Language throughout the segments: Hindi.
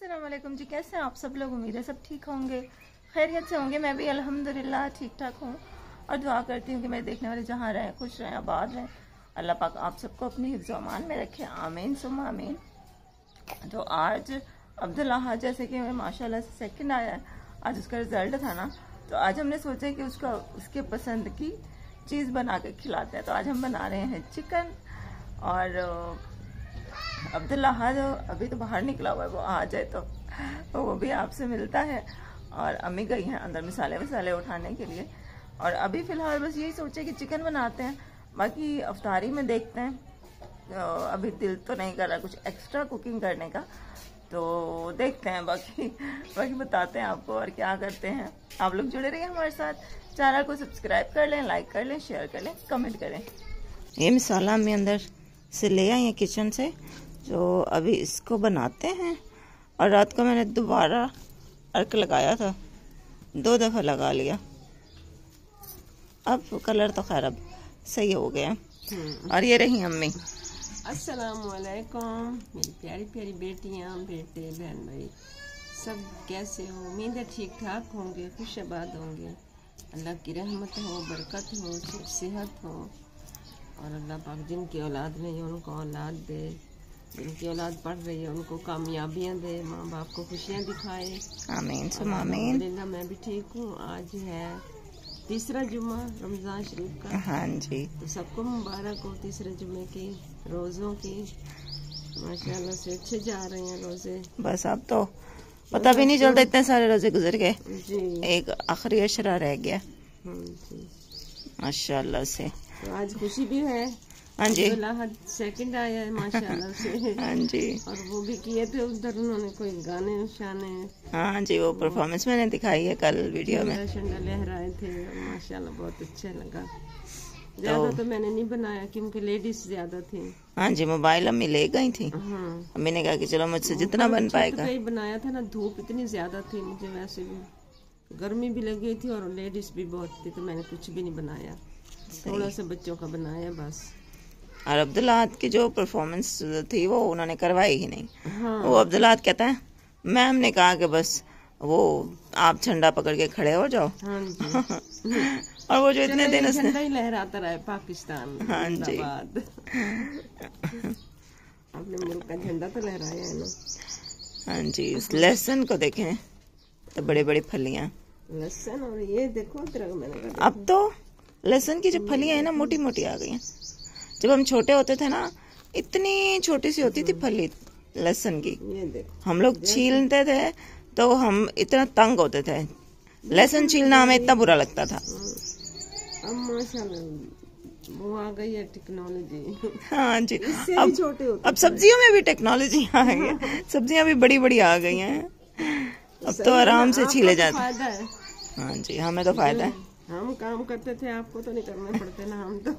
अस्सलाम वालेकुम जी, कैसे हैं आप सब लोग। उम्मीद है सब ठीक होंगे, खैरियत से होंगे। मैं भी अल्हम्दुलिल्लाह ठीक ठाक हूँ और दुआ करती हूँ कि मेरे देखने वाले जहाँ रहें, खुश रहें, आबाद रहें। अल्लाह पाक आप सबको अपनी हिफ्ज़ व अमान में रखे, आमीन सुम्मा आमीन। तो आज अब्दुल्लाह जैसे कि माशाल्लाह से सेकंड आया है, आज उसका रिजल्ट था ना, तो आज हमने सोचा कि उसके पसंद की चीज़ बना के खिलाते हैं। तो आज हम बना रहे हैं चिकन। और अब्दुल्लाह जो अभी तो बाहर निकला हुआ है, वो आ जाए तो वो भी आपसे मिलता है। और अम्मी गई हैं अंदर मसाले उठाने के लिए। और अभी फ़िलहाल बस यही सोचे कि चिकन बनाते हैं, बाकी अफ्तारी में देखते हैं। तो अभी दिल तो नहीं कर रहा कुछ एक्स्ट्रा कुकिंग करने का, तो देखते हैं। बाकी बताते हैं आपको और क्या करते हैं। आप लोग जुड़े रहिए हमारे साथ, चैनल को सब्सक्राइब कर लें, लाइक कर लें, शेयर कर लें, कमेंट करें। ये मसाला मैं अंदर से ले आई है किचन से, जो अभी इसको बनाते हैं। और रात को मैंने दोबारा अर्क लगाया था, 2 दफ़ा लगा लिया। अब कलर तो खैर अब सही हो गया। और ये रही अम्मी। अस्सलाम वालेकुम मेरी प्यारी प्यारी बेटियां, बेटे, बहन भाई, सब कैसे हो। उम्मीद है ठीक ठाक होंगे, खुश आबाद होंगे। अल्लाह की रहमत हो, बरकत हो, सुख सेहत हो। और अल्लाह पाक जिनकी औलाद नहीं उनको औलाद दे, जिनकी औलाद पढ़ रही है उनको कामयाबियाँ दे, माँ बाप को खुशियाँ दिखाए, आमीन सुम्मा आमीन। अल्हम्दुलिल्लाह मैं भी ठीक हूँ। आज है तीसरा जुम्मा रमज़ान शरीफ का। हाँ जी, तो सबको मुबारक हो तीसरे जुम्मे की रोज़ों की। माशाल्लाह से अच्छे जा रहे हैं रोज़े। बस अब तो पता भी नहीं चलता, इतने सारे रोजे गुजर गए जी। एक आखिरी अशरा रह गया। जी माशाल्लाह से। तो आज खुशी भी है। हाँ जी, सेकंड आया है माशाल्लाह से। हाँ जी। और वो भी किए थे उधर, उन्होंने कोई गाने शाने। हाँ जी, वो परफॉर्मेंस मैंने दिखाई है कल वीडियो में। झंडा लहराए थे, माशाल्लाह बहुत अच्छा लगा। ज्यादा तो मैंने नहीं बनाया क्योंकि लेडीज ज्यादा थी। हाँ जी, मोबाइल अम्मी ले गई थी। हाँ, अम्मी ने कहा कि चलो मुझसे जितना बन पाएगा। ही बनाया था ना, धूप इतनी ज्यादा थी, मुझे वैसे भी गर्मी भी लगी थी और लेडीज भी बहुत थी, तो मैंने कुछ भी नहीं बनाया, थोड़ा सा बच्चों का बनाया बस। और अब्दुल्लाह की जो परफॉर्मेंस थी वो उन्होंने करवाई ही नहीं। हाँ। वो अब्दुल्लाह कहता है, मैम ने कहा कि बस वो आप झंडा पकड़ के खड़े हो जाओ। हाँ जी। और वो जो इतने दिन उसने झंडा ही लहराता रहा पाकिस्तान। हाँ जी। आपने मुल्क का झंडा तो लहराया है ना। हाँ जी, इस लहसुन को देखें तो बड़े बड़े फलियां लहसुन। और ये देखो मैंने अब तो लहसुन की जो फलियां है ना मोटी मोटी आ गई हैं। जब हम छोटे होते थे ना, इतनी छोटी सी होती थी फली लहसुन की। ये देखो हम लोग छीलते थे तो हम इतना तंग होते थे, लहसुन छीलना हमें इतना बुरा लगता था। अब माशाल्लाह वो आ गई है टेक्नोलॉजी। हाँ जी, अब छोटे होते अब सब्जियों में भी टेक्नोलॉजी आ गई है, सब्जियां भी बड़ी बड़ी आ गई हैं। अब तो आराम से छीले जाते। फायदा है। हाँ जी, हमें तो फायदा है। हम काम करते थे, आपको तो नहीं करने पड़ते ना। हम तो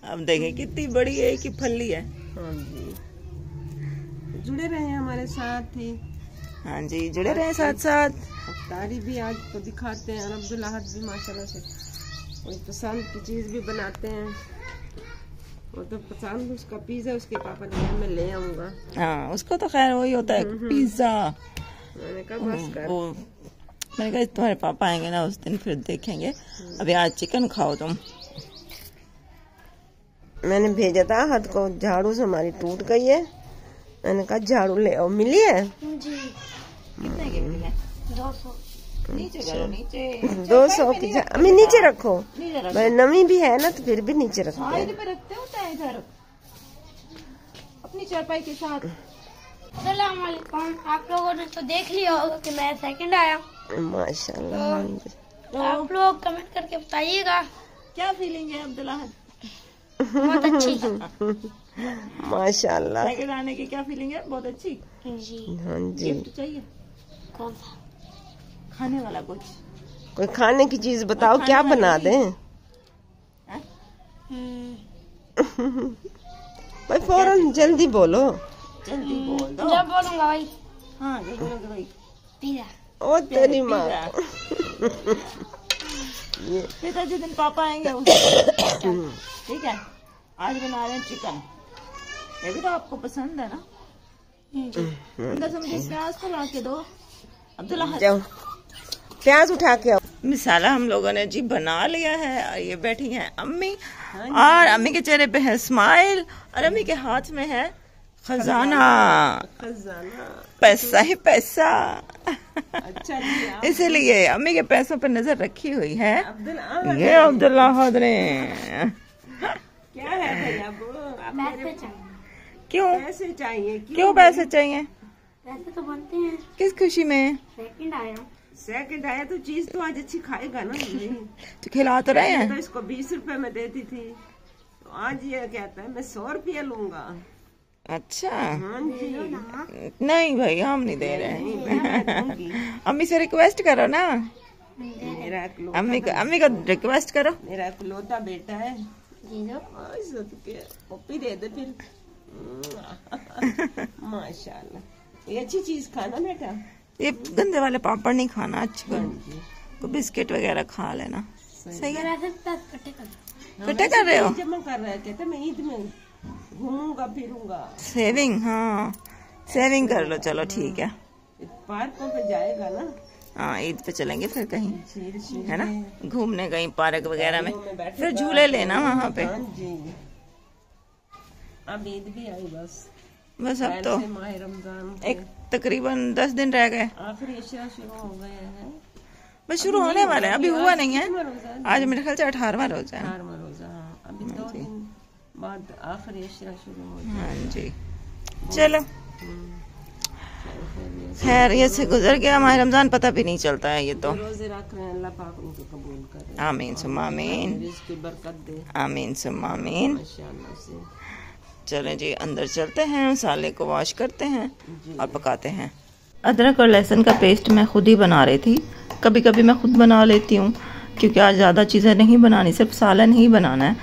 अब देखें कितनी बड़ी है कि फली है। हाँ जी, जुड़े रहे हमारे साथ ही। हाँ जी, जुड़े रहे साथ साथ। अफ्तारी भी आज तो दिखाते हैं, और अब्दुल्लाह भी माशाल्लाह से कोई पसंद की चीज़ भी बनाते हैं। वो तो पसंद उसका पिज़्ज़ा, उसके पापा ने मैं ले आऊँगा। हाँ, उसको तो खैर वही होता है पिज़्ज़ा। मैंने कहा बस कर। मैंने कहा तुम्हारे पापा आएंगे ना उस दिन फिर देखेंगे, अभी आज चिकन खाओ तुम। मैंने भेजा था हाथ को, झाड़ू से हमारी टूट गई है। मैंने कहा झाड़ू ले आओ, मिली है जी। कितने की मिली है? 200। नीचे करो, नीचे 200 की। अम्मी नीचे रखो, नमी भी है ना, तो फिर भी नीचे रखते हैं। पे रखते होता है इधर अपनी चारपाई के साथ। अस्सलाम वालेकुम। आप लोगों ने तो देख लिया होगा कि मैं सेकंड आया। माशाल्लाह। तो आप लोग कमेंट करके बताइएगा क्या फीलिंग है अब्दुल्लाह? बहुत अच्छी। माशाल्लाह। सेकंड आने की क्या फीलिंग है? बहुत अच्छी जी। हाँ जी। गिफ्ट चाहिए? कौन सा? खाने वाला कुछ, कोई खाने की चीज बताओ, क्या बना दें? भाई फौरन जल्दी बोलो। जल्दी बोल दो। जब बोलूंगा भाई। हाँ जब बोलोगे भाई। पिज़्ज़ा। ओ तेरी माँ। पिता जिस दिन पापा आएंगे उस दिन। ठीक है, आज बना रहे हैं चिकन। ये भी तो आपको पसंद है ना? अंदर से मुझे प्याज तो ला के दो अब्दुल्ला। जाओ प्याज उठा के आओ। मिसाला हम लोगों ने जी बना लिया है और ये बैठी हैं अम्मी और अम्मी के चेहरे पे है स्माइल और अम्मी के हाथ में है खजाना। पैसा ही पैसा। अच्छा जी, इसीलिए अम्मी के पैसों पर नजर रखी हुई है ये अब्दुल्ला अहद ने। क्या है भैया क्यों पैसे चाहिए? क्यों पैसे चाहिए? पैसे तो बनते हैं। किस खुशी में? सेकंड आया तो चीज तो आज अच्छी खाएगा ना। तो खिला तो रहे हैं। तो इसको 20 रुपए में देती थी, तो आज ये कहता है मैं 100 रुपया लूंगा। अच्छा हाँ जी। नहीं भाई हम नहीं दे रहे। अम्मी से रिक्वेस्ट करो ना। अम्मी को रिक्वेस्ट करो। मेरा इकलौता बेटा है। पप्पी दे दे फिर। माशाल्लाह ये अच्छी चीज खाना बेटा। ये गंदे वाले पापड़ नहीं खाना, अच्छे को बिस्किट वगैरह खा लेना। सही है। कटे कर रहे हो? जमा कर रहे कहते मैं ईद में घूमूंगा फिरूंगा। सेविंग, हाँ सेविंग कर लो। चलो ठीक है। पार्कों पे जाएगा ना? हाँ ईद पे चलेंगे फिर कहीं, है ना, घूमने कहीं पार्क वगैरह में, फिर झूले लेना वहाँ पे। अब ईद भी आई बस अब तो रमजान एक तकरीबन 10 दिन रह गए। आखिरी इशरा शुरू हो गए हैं। बस शुरू होने वाले हैं, अभी हुआ नहीं है। आज मेरे ख्याल से 18वां रोजा है। 18वां रोजा, अभी 2 दिन बाद आखिरी इशरा शुरू हो जाएगा। हाँ जी चलो खैरियत से गुजर गया माह रमजान, पता भी नहीं चलता है। ये तो रोजे रख रहे हैं, अल्लाह पाक उनको कबूल करे। आमीन सुम्मा आमीन, रिज़्क़ की बरकत दे। आमीन सुम्मा आमीन। माशाअल्लाह से। चलें जी अंदर चलते हैं, मसाले को वॉश करते हैं और पकाते हैं। अदरक और लहसुन का पेस्ट मैं खुद ही बना रही थी। कभी कभी मैं खुद बना लेती हूँ क्योंकि आज ज़्यादा चीज़ें नहीं बनानी, सिर्फ सालन ही बनाना है,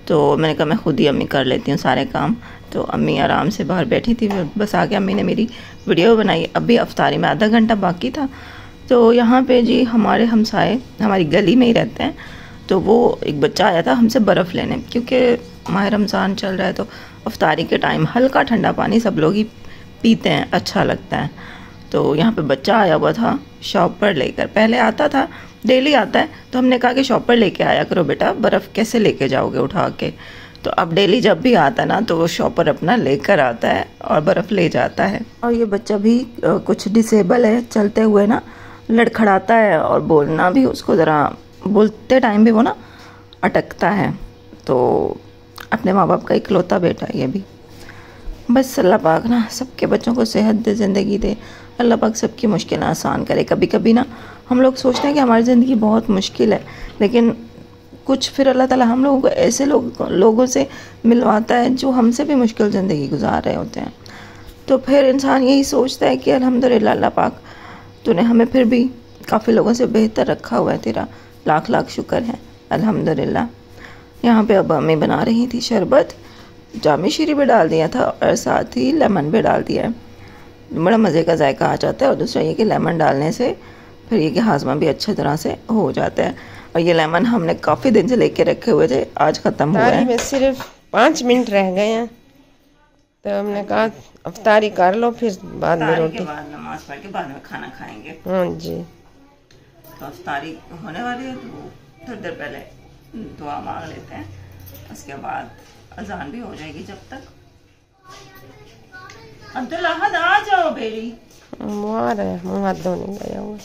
तो मैंने कहा मैं खुद ही अम्मी कर लेती हूँ सारे काम। तो अम्मी आराम से बाहर बैठी थी, बस आके अम्मी ने मेरी वीडियो बनाई। अभी अफ्तारी में आधा घंटा बाकी था। तो यहाँ पे जी हमारे हमसाए हमारी गली में ही रहते हैं, तो वो एक बच्चा आया था हमसे बर्फ़ लेने, क्योंकि माह रमज़ान चल रहा है तो अफ्तारी के टाइम हल्का ठंडा पानी सब लोग ही पीते हैं, अच्छा लगता है। तो यहाँ पे बच्चा आया हुआ था शॉप पर लेकर, पहले आता था, डेली आता है, तो हमने कहा कि शॉप पर लेके आया करो बेटा, बर्फ़ कैसे लेके जाओगे उठा के। तो अब डेली जब भी आता ना तो वो शॉपर अपना लेकर आता है और बर्फ़ ले जाता है। और ये बच्चा भी कुछ डिसेबल है, चलते हुए ना लड़खड़ाता है और बोलना भी उसको ज़रा बोलते टाइम भी वो ना अटकता है। तो अपने माँ बाप का इकलौता बेटा है ये भी। बस अल्लाह पाक ना सबके बच्चों को सेहत दे, ज़िंदगी दे, अल्लाह पाक सबकी मुश्किल आसान करे। कभी कभी ना हम लोग सोचते हैं कि हमारी ज़िंदगी बहुत मुश्किल है, लेकिन कुछ फिर अल्लाह ताला हम लोगों को ऐसे लोगों से मिलवाता है जो हमसे भी मुश्किल ज़िंदगी गुजार रहे होते हैं। तो फिर इंसान यही सोचता है कि अल्हम्दुलिल्लाह अल्लाह पाक तूने हमें फिर भी काफ़ी लोगों से बेहतर रखा हुआ है, तेरा लाख लाख शुक्र है अल्हम्दुलिल्लाह। यहाँ पे अब अम्मी बना रही थी शरबत, जामी शीरी भी डाल दिया था और साथ ही लेमन भी डाल दिया है, बड़ा मज़े का जायका आ जाता है। और दूसरा ये कि लेमन डालने से फिर ये कि हाजमा भी अच्छी तरह से हो जाता है। और ये लेमन हमने काफ़ी दिन से लेके रखे हुए थे, आज ख़त्म हुआ है। में सिर्फ 5 मिनट रह गए हैं, तो हमने कहा अफ्तारी कर लो, फिर बाद में रोटी, नमाज पढ़ के बाद में खाना खाएंगे। हाँ जी। तो अफ्तारी होने वाली है, तो थोड़ी देर पहले दुआ मांग लेते हैं, उसके बाद अजान भी हो जाएगी। जब तक अब्दुल्ला अहद आ जाओ बेरी, वो आ रहा है, मुँह हाथ धोने गया हुआ।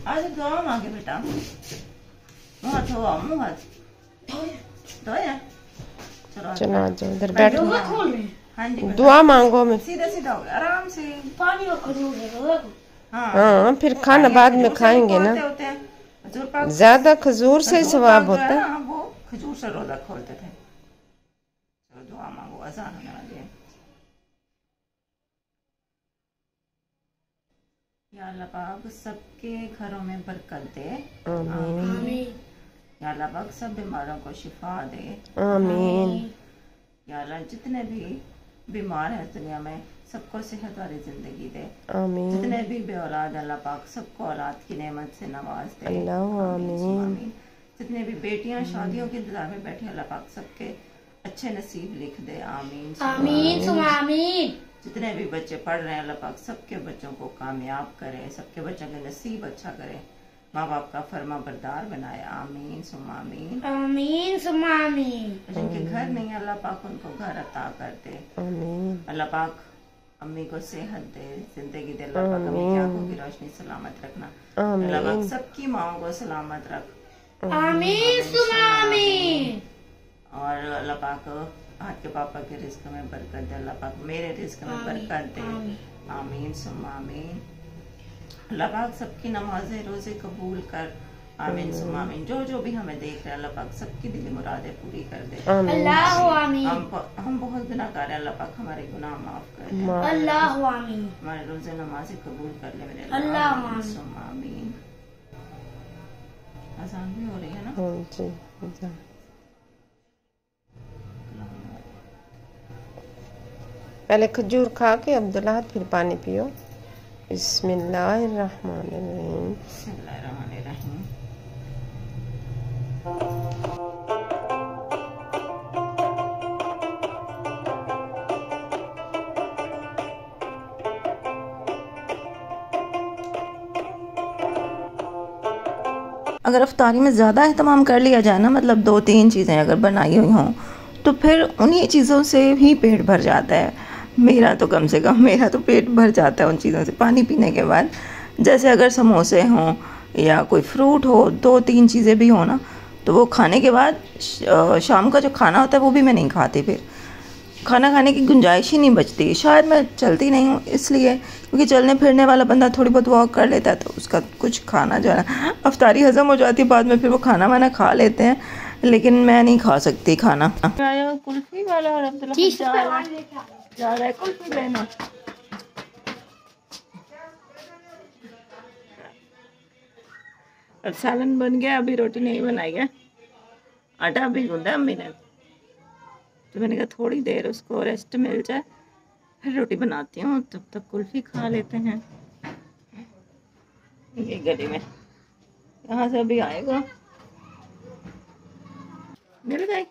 आज दुआ मांगे बेटा, मुँह हाथ धो, मुँह हाथ धोया। चलो आ जाओ इधर बैठो, हाँ जी दुआ मांगो। में सीधा सीधा हो गया, आराम से। पानी हाँ फिर खाना बाद में खाएंगे ना, ज्यादा खजूर से सवाब होता है। वो खजूर से रोजा खोलते थे। चलो दुआ मांगो, अजान होने वाली है। या अल्लाह पाक सबके घरों में बरकत दे, आमीन। या अल्लाह पाक सब बीमारों को शिफा दे, आमीन। या अल्लाह जितने भी बीमार हैं दुनिया में सबको सेहत वाली जिंदगी दे, आमीन। जितने भी बे औलाद अल्लाह पाक सबको औलाद की नेमत से नवाज दे, अल्लाह आमीन। जितने भी बेटियां शादियों के इंतजार में बैठी अल्लाह पाक सबके अच्छे नसीब लिख दे, आमीन आमीन। जितने भी बच्चे पढ़ रहे हैं अल्लाह पाक सबके बच्चों को कामयाब करे, सबके बच्चों के नसीब अच्छा करे, माँ बाप का फर्मा बरदार बनाए। आमीन सुम्मा आमीन। आमीन सुम्मा आमीन। जिनके घर नहीं अल्लाह पाक उनको घर अता कर दे। अल्लाह पाक अम्मी को सेहत दे, जिंदगी दे। अल्लाह पाक अम्मी की आंखों की रोशनी सलामत रखना। अल्लाह पाक सबकी माओ को सलामत रख। आमीन सुम्मा आमीन। और अल्लाह पाक आपके पापा के रिस्क में बरकत दे। अल्लाह पाक मेरे रिस्क में बरकत दे। आमीन सुम्मा आमीन। अल्लाह पाक सबकी नमाजें रोजे कबूल कर। आमीन सुम्मा आमीन। जो जो भी हमें देख रहे हैं अल्लाह पाक सबकी दिली मुरादें पूरी कर दे। अल्लाह आमीन। हम बहुत गुनाहगार हैं, अल्लाह पाक हमारे गुनाह माफ कर दे। अल्लाह आमीन। हमारे रोजे नमाजें कबूल कर ले मेरे अल्लाह आमीन सुम्मा आमीन। आसान भी हो रही है ना? पहले खजूर खा के अब्दुल्लाह फिर पानी पियो। बिस्मिल्लाहिर्रहमानिर्रहीम। बिस्मिल्लाहिर्रहमानिर्रहीम। अगर अफ्तारी में ज़्यादा एहतमाम कर लिया जाए ना, मतलब 2-3 चीज़ें अगर बनाई हुई हों तो फिर उन्हीं चीज़ों से ही पेट भर जाता है। मेरा तो कम से कम मेरा तो पेट भर जाता है उन चीज़ों से पानी पीने के बाद। जैसे अगर समोसे हों या कोई फ्रूट हो, 2-3 चीज़ें भी हो ना, तो वो खाने के बाद शाम का जो खाना होता है वो भी मैं नहीं खाती। फिर खाना खाने की गुंजाइश ही नहीं बचती। शायद मैं चलती नहीं हूँ इसलिए, क्योंकि चलने फिरने वाला बंदा थोड़ी बहुत वॉक कर लेता है तो उसका कुछ खाना जो है ना अफ्तारी हज़म हो जाती है। बाद में फिर वो खाना वाना खा लेते हैं, लेकिन मैं नहीं खा सकती खाना। कुल्फी वाला और अब्दुल्ला जा रहा है कुल्फी लेना। अब सालन बन गया, अभी रोटी नहीं बनाई है। आटा भी गूंदा अम्मी ने, तो मैंने कहा थोड़ी देर उसको रेस्ट मिल जाए फिर रोटी बनाती हूँ, तब तक कुल्फी खा लेते हैं। ये गली में यहाँ से अभी आएगा, मिल गई।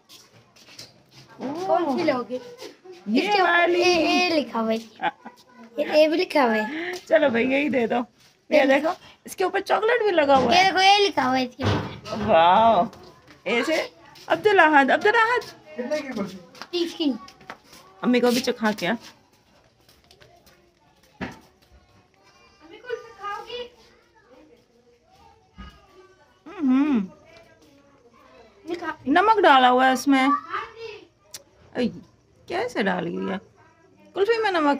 कौन सी लोगे? ये वाली ए लिखा हुआ है, ए भी लिखा हुआ है। चलो भाई यही दे दो। ये देखो इसके ऊपर चॉकलेट भी लगा हुआ है। देखो ए लिखा हुआ है इसके ऊपर। वाह, ऐसे अब्दुल अहद कितने की कुल्फी? 30 की। अम्मी को भी चखा क्या? नमक डाला हुआ है इसमें। कैसे डाली है कुल्फी में नमक?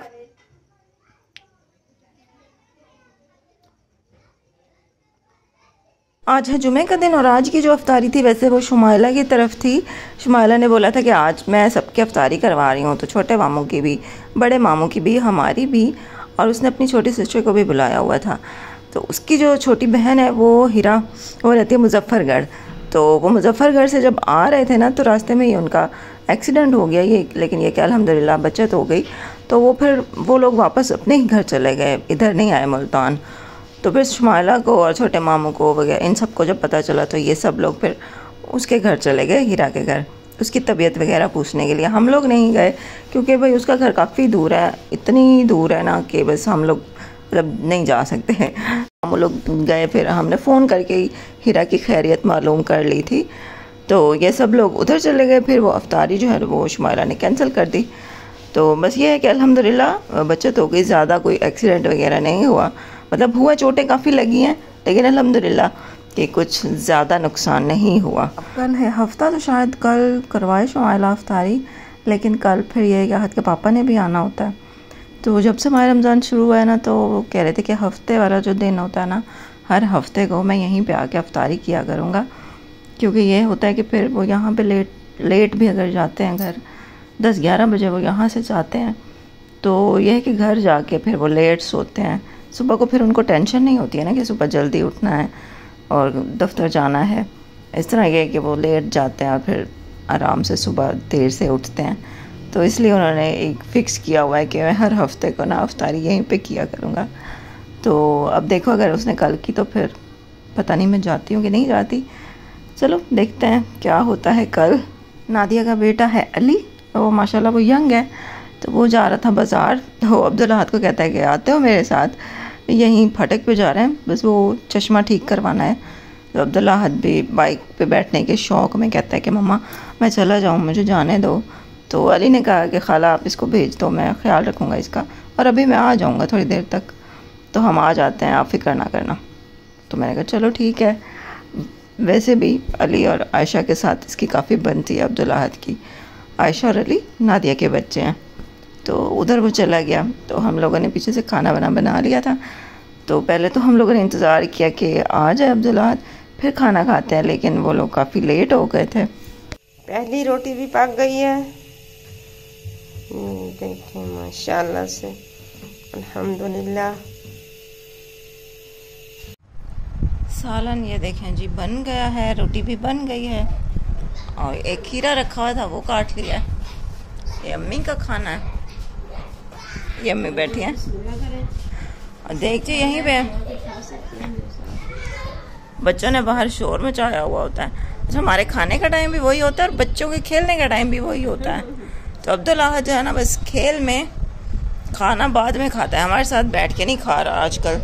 आज है जुमे का दिन और आज की जो अफ्तारी थी वैसे वो शुमाइला की तरफ थी। शुमाइला ने बोला था कि आज मैं सबकी अफ्तारी करवा रही हूँ, तो छोटे मामू की भी, बड़े मामू की भी, हमारी भी, और उसने अपनी छोटी सिस्टर को भी बुलाया हुआ था। तो उसकी जो छोटी बहन है वो हीरा, वो रहती है मुजफ्फरगढ़। तो वो मुजफ्फरगढ़ से जब आ रहे थे ना तो रास्ते में ही उनका एक्सीडेंट हो गया ये, लेकिन ये कि अल्हम्दुलिल्लाह बचत हो गई। तो वो फिर वो लोग वापस अपने ही घर चले गए, इधर नहीं आए मुल्तान। तो फिर शुमाइला को और छोटे मामू को वगैरह इन सबको जब पता चला तो ये सब लोग फिर उसके घर चले गए, हीरा के घर, उसकी तबीयत वगैरह पूछने के लिए। हम लोग नहीं गए क्योंकि भाई उसका घर काफ़ी दूर है, इतनी दूर है ना कि बस हम लोग मतलब नहीं जा सकते हैं। हम लोग गए, फिर हमने फ़ोन करके ही हीरा की खैरियत मालूम कर ली थी। तो ये सब लोग उधर चले गए, फिर वो अफ्तारी जो है वो शुमाइला ने कैंसिल कर दी। तो बस ये है कि अल्हम्दुलिल्लाह बचत हो गई, ज़्यादा कोई एक्सीडेंट वगैरह नहीं हुआ। मतलब हुआ, चोटें काफ़ी लगी हैं, लेकिन अल्हम्दुलिल्लाह कि कुछ ज़्यादा नुकसान नहीं हुआ। कल है हफ्ता, तो शायद कल करवाए शुमाइला अफ्तारी, लेकिन कल फिर ये कि आहद के पापा ने भी आना होता है। तो जब से माह रमज़ान शुरू हुआ है ना, तो वो कह रहे थे कि हफ्ते वाला जो दिन होता है ना, हर हफ्ते को मैं यहीं पे आके अफ्तारी किया करूँगा, क्योंकि ये होता है कि फिर वो यहाँ पे लेट भी अगर जाते हैं घर, 10-11 बजे वो यहाँ से जाते हैं, तो ये है कि घर जाके फिर वो लेट सोते हैं। सुबह को फिर उनको टेंशन नहीं होती है ना कि सुबह जल्दी उठना है और दफ्तर जाना है। इस तरह ये है कि वो लेट जाते हैं और फिर आराम से सुबह देर से उठते हैं। तो इसलिए उन्होंने एक फ़िक्स किया हुआ है कि मैं हर हफ्ते को ना अफ्तारी यहीं पे किया करूँगा। तो अब देखो, अगर उसने कल की तो फिर पता नहीं मैं जाती हूँ कि नहीं जाती। चलो देखते हैं क्या होता है कल। नादिया का बेटा है अली, वो माशाल्लाह वो यंग है, तो वो जा रहा था बाज़ार। तो अब्दुल्लाहद को कहता है कि आते हो मेरे साथ, यहीं फाटक पे जा रहे हैं, बस वो चश्मा ठीक करवाना है। तो अब्दुल्लाहद भी बाइक पे बैठने के शौक़ में कहता है कि मम्मा मैं चला जाऊँ, मुझे जाने दो। तो अली ने कहा कि खाला आप इसको भेज दो, मैं ख्याल रखूँगा इसका, और अभी मैं आ जाऊँगा थोड़ी देर तक। तो हम आ जाते हैं, आप फ़िक्र ना करना। तो मैंने कहा चलो ठीक है। वैसे भी अली और आयशा के साथ इसकी काफ़ी बनती है अब्दुल्लाहद की। आयशा और अली नादिया के बच्चे हैं। तो उधर वो चला गया, तो हम लोगों ने पीछे से खाना बना लिया था। तो पहले तो हम लोगों ने इंतज़ार किया कि आ जाए अब्दुल्लाहद, फिर खाना खाते हैं, लेकिन वो लोग काफ़ी लेट हो गए थे। पहली रोटी भी पक गई है, देखिए माशाल्लाह से, अल्हम्दुलिल्लाह। सालन ये देखें जी बन गया है, रोटी भी बन गई है, और एक खीरा रखा हुआ था वो काट लिया है। ये अम्मी का खाना है, ये अम्मी बैठी हैं और देखिए यहीं पे बच्चों ने बाहर शोर मचाया हुआ होता है। अच्छा, हमारे खाने का टाइम भी वही होता है और बच्चों के खेलने का टाइम भी वही होता है। तो अब्दुल्लाह जो है ना, बस खेल में, खाना बाद में खाता है, हमारे साथ बैठ के नहीं खा रहा आजकल।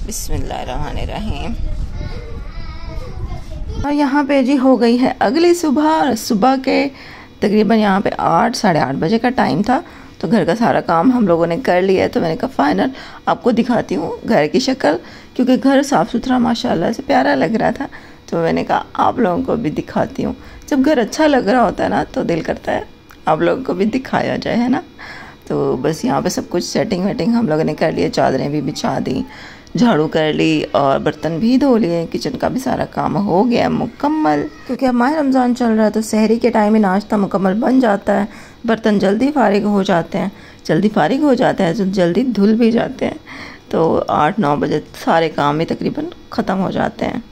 बिस्मिल्लाहिर्रहमानिर्रहीम। और यहाँ पे जी हो गई है अगली सुबह। सुबह के तकरीबन यहाँ पे 8 साढ़े 8 बजे का टाइम था। तो घर का सारा काम हम लोगों ने कर लिया है। तो मैंने कहा फाइनल आपको दिखाती हूँ घर की शक्ल, क्योंकि घर साफ़ सुथरा माशाल्लाह से प्यारा लग रहा था। तो मैंने कहा आप लोगों को भी दिखाती हूँ। जब घर अच्छा लग रहा होता है ना, तो दिल करता है आप लोगों को भी दिखाया जाए, है ना। तो बस यहाँ पे सब कुछ सेटिंग वेटिंग हम लोगों ने कर लिया, चादरें भी बिछा दी, झाड़ू कर ली और बर्तन भी धो लिए। किचन का भी सारा काम हो गया मुकम्मल, क्योंकि अब माह रमज़ान चल रहा है तो सहरी के टाइम में नाश्ता मुकम्मल बन जाता है। बर्तन जल्दी फारिग हो जाते हैं, तो जल्दी धुल भी जाते हैं। तो 8-9 बजे सारे काम ही तकरीबन ख़त्म हो जाते हैं।